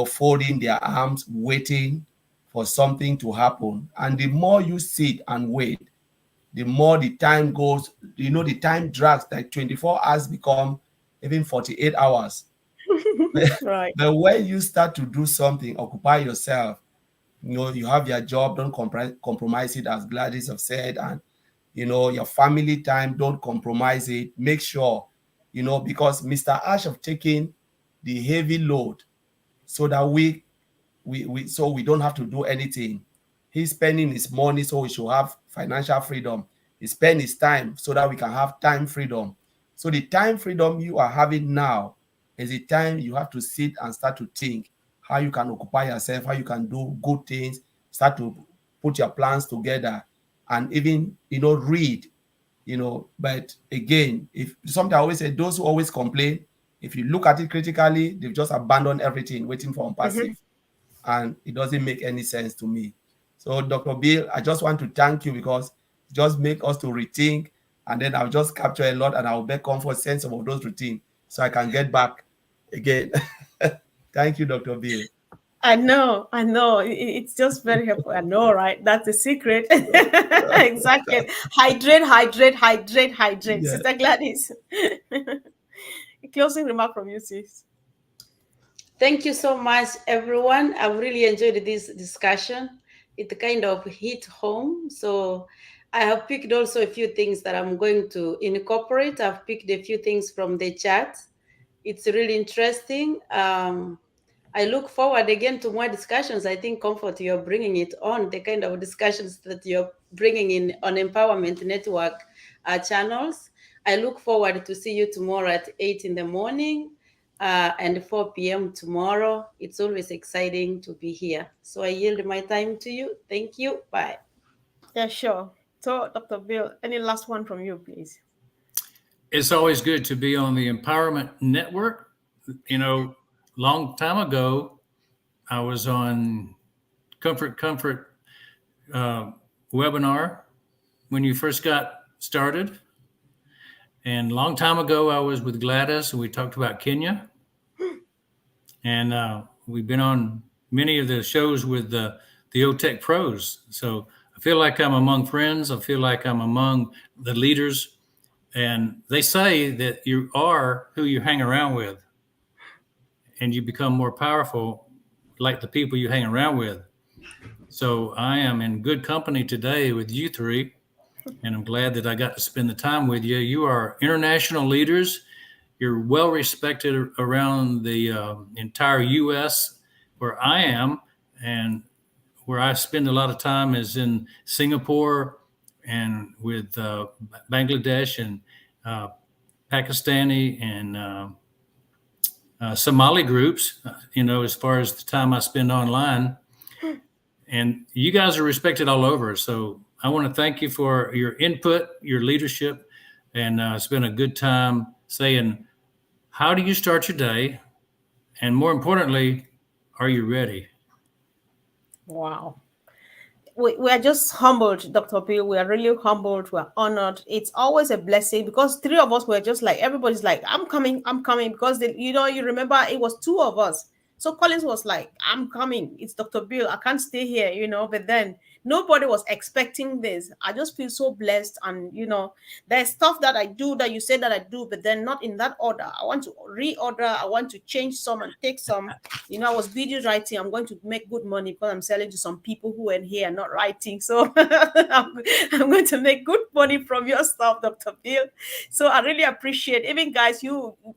folding their arms, waiting for something to happen. And the more you sit and wait, the more the time goes, the time drags, like 24 hours become even 48 hours. Right. But when you start to do something, occupy yourself, you have your job, don't compromise it, as Gladys have said, and your family time, don't compromise it. Make sure, because Mr. Ash have taken the heavy load so that we don't have to do anything. He's spending his money so we should have financial freedom. He spend his time so that we can have time freedom. So the time freedom you are having now is the time you have to sit and start to think how you can occupy yourself, how you can do good things, start to put your plans together, and even, read, But again, if something I always say, those who always complain, if you look at it critically, they've just abandoned everything, waiting for ONPASSIVE. And it doesn't make any sense to me. So, Dr. Bill, I just want to thank you because just make us to rethink, and then I'll just capture a lot and I'll make comfort sense of those routines so I can get back again. Thank you, Dr. Bill. I know. It's just very helpful. I know, right? That's the secret. Exactly. Hydrate. Yeah. Sister Gladys. A closing remark from you, sis. Thank you so much, everyone. I've really enjoyed this discussion. It kind of hit home. So I have picked also a few things that I'm going to incorporate. I've picked a few things from the chat. It's really interesting. I look forward again to more discussions. I think, Comfort, you're bringing it on, the kind of discussions that you're bringing in on Empowerment Network channels. I look forward to see you tomorrow at 8 in the morning and 4 p.m. tomorrow. It's always exciting to be here. So I yield my time to you. Thank you. Bye. Yeah, sure. So, Dr. Bill, any last one from you, please? It's always good to be on the Empowerment Network. You know, long time ago, I was on Comfort webinar when you first got started. And a long time ago, I was with Gladys and we talked about Kenya. And we've been on many of the shows with the OTech pros. So I feel like I'm among friends. I feel like I'm among the leaders. And they say that you are who you hang around with, and you become more powerful like the people you hang around with. So I am in good company today with you three, and I'm glad that I got to spend the time with you. You are international leaders. You're well respected around the entire U.S. where I am, and where I spend a lot of time is in Singapore and with Bangladesh and Pakistani and Somali groups, as far as the time I spend online. And you guys are respected all over. So I want to thank you for your input, your leadership. And it's been a good time saying, how do you start your day? And more importantly, are you ready? Wow. We are just humbled, Dr. Bill. We are really humbled. We're honored. It's always a blessing because three of us were just like, everybody's like, I'm coming. Because, you remember it was two of us. So Collins was like, I'm coming. It's Dr. Bill. I can't stay here. But then nobody was expecting this. I just feel so blessed. And, there's stuff that I do that you said that I do, but then not in that order. I want to reorder. I want to change some and take some. I was video writing. I'm going to make good money because I'm selling to some people who are here and not writing. So I'm going to make good money from your stuff, Dr. Bill. So I really appreciate, even guys,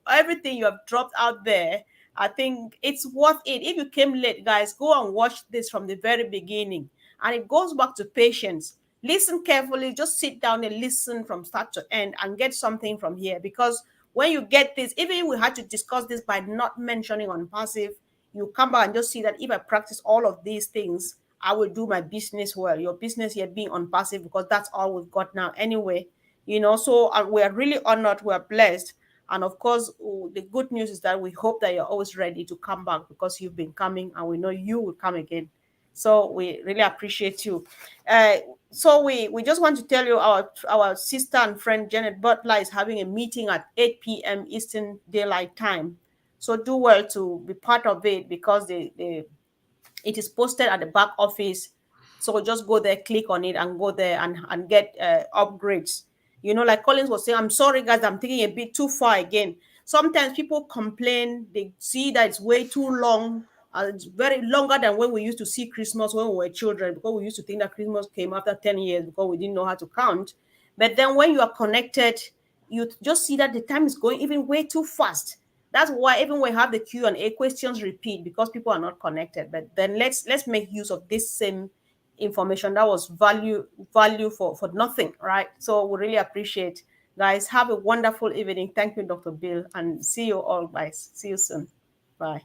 everything you have dropped out there. I think it's worth it. If you came late, guys, go and watch this from the very beginning. And it goes back to patience. Listen carefully. Just sit down and listen from start to end and get something from here. Because when you get this, even if we had to discuss this by not mentioning ONPASSIVE, you come back and just see that if I practice all of these things, I will do my business well. Your business here being ONPASSIVE, because that's all we've got now anyway. So we're really honored. We're blessed. And of course, the good news is that we hope that you're always ready to come back because you've been coming and we know you will come again. So we really appreciate you. So we just want to tell you our sister and friend Janet Butler is having a meeting at 8 p.m. Eastern Daylight Time. So do well to be part of it because it is posted at the back office. So just go there, click on it, and go there and get upgrades. Like Collins was saying, I'm sorry, guys, I'm taking a bit too far again. Sometimes people complain, they see that it's way too long. It's very longer than when we used to see Christmas when we were children, because we used to think that Christmas came after 10 years because we didn't know how to count. But then when you are connected, you just see that the time is going even way too fast. That's why even when we have the Q&A, questions repeat because people are not connected. But then let's make use of this same information that was value for nothing, right? So we really appreciate. Guys, have a wonderful evening. Thank you, Dr. Bill, and see you all, guys. See you soon. Bye.